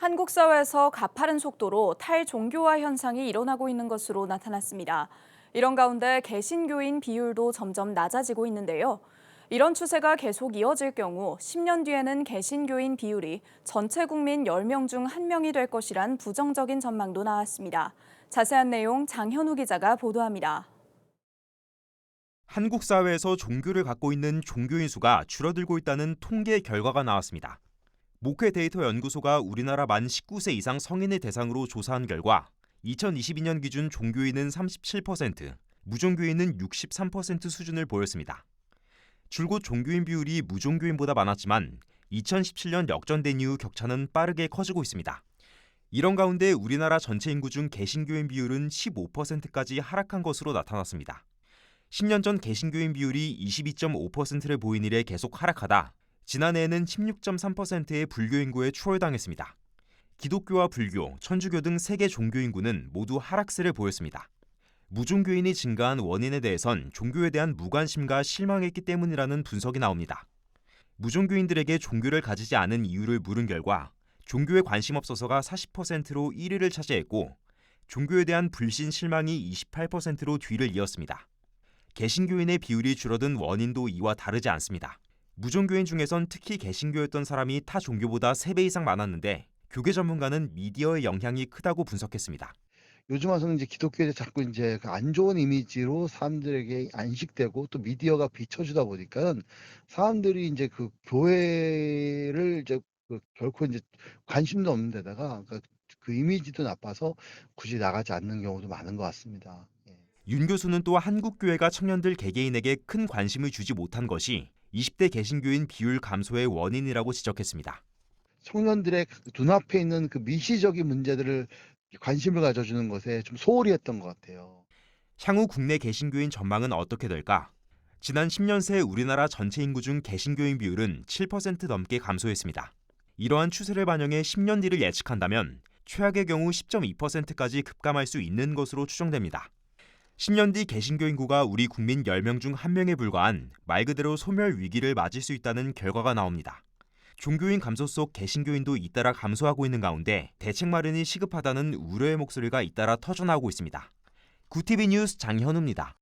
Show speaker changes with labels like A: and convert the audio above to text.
A: 한국 사회에서 가파른 속도로 탈종교화 현상이 일어나고 있는 것으로 나타났습니다. 이런 가운데 개신교인 비율도 점점 낮아지고 있는데요. 이런 추세가 계속 이어질 경우 10년 뒤에는 개신교인 비율이 전체 국민 10명 중 1명이 될 것이란 부정적인 전망도 나왔습니다. 자세한 내용 장현우 기자가 보도합니다.
B: 한국 사회에서 종교를 갖고 있는 종교인 수가 줄어들고 있다는 통계 결과가 나왔습니다. 목회 데이터 연구소가 우리나라 만 19세 이상 성인을 대상으로 조사한 결과 2022년 기준 종교인은 37%, 무종교인은 63% 수준을 보였습니다. 줄곧 종교인 비율이 무종교인보다 많았지만 2017년 역전된 이후 격차는 빠르게 커지고 있습니다. 이런 가운데 우리나라 전체 인구 중 개신교인 비율은 15%까지 하락한 것으로 나타났습니다. 10년 전 개신교인 비율이 22.5%를 보인 이래 계속 하락하다 지난해에는 16.3%의 불교 인구에 추월당했습니다. 기독교와 불교, 천주교 등 3개 종교 인구는 모두 하락세를 보였습니다. 무종교인이 증가한 원인에 대해선 종교에 대한 무관심과 실망했기 때문이라는 분석이 나옵니다. 무종교인들에게 종교를 가지지 않은 이유를 물은 결과 종교에 관심 없어서가 40%로 1위를 차지했고 종교에 대한 불신 실망이 28%로 뒤를 이었습니다. 개신교인의 비율이 줄어든 원인도 이와 다르지 않습니다. 무종교인 중에선 특히 개신교였던 사람이 타 종교보다 3배 이상 많았는데 교계 전문가는 미디어의 영향이 크다고 분석했습니다.
C: 요즘 와서는 이제 기독교에 자꾸 이제 그 안 좋은 이미지로 사람들에게 안식되고 또 미디어가 비춰주다 보니까 사람들이 이제 그 교회를 이제 결코 이제 관심도 없는 데다가 그 이미지도 나빠서 굳이 나가지 않는 경우도 많은 것 같습니다. 예.
B: 윤 교수는 또 한국교회가 청년들 개개인에게 큰 관심을 주지 못한 것이 20대 개신교인 비율 감소의 원인이라고 지적했습니다.
C: 청년들의 눈앞에 있는 그 미시적인 문제들을 관심을 가져주는 것에 좀 소홀히 했던 것 같아요.
B: 향후 국내 개신교인 전망은 어떻게 될까? 지난 10년 새 우리나라 전체 인구 중 개신교인 비율은 7% 넘게 감소했습니다. 이러한 추세를 반영해 10년 뒤를 예측한다면 최악의 경우 10.2%까지 급감할 수 있는 것으로 추정됩니다. 10년 뒤 개신교 인구가 우리 국민 10명 중 1명에 불과한 말 그대로 소멸 위기를 맞을 수 있다는 결과가 나옵니다. 종교인 감소 속 개신교인도 잇따라 감소하고 있는 가운데 대책 마련이 시급하다는 우려의 목소리가 잇따라 터져나오고 있습니다. 구티비 뉴스 장현우입니다.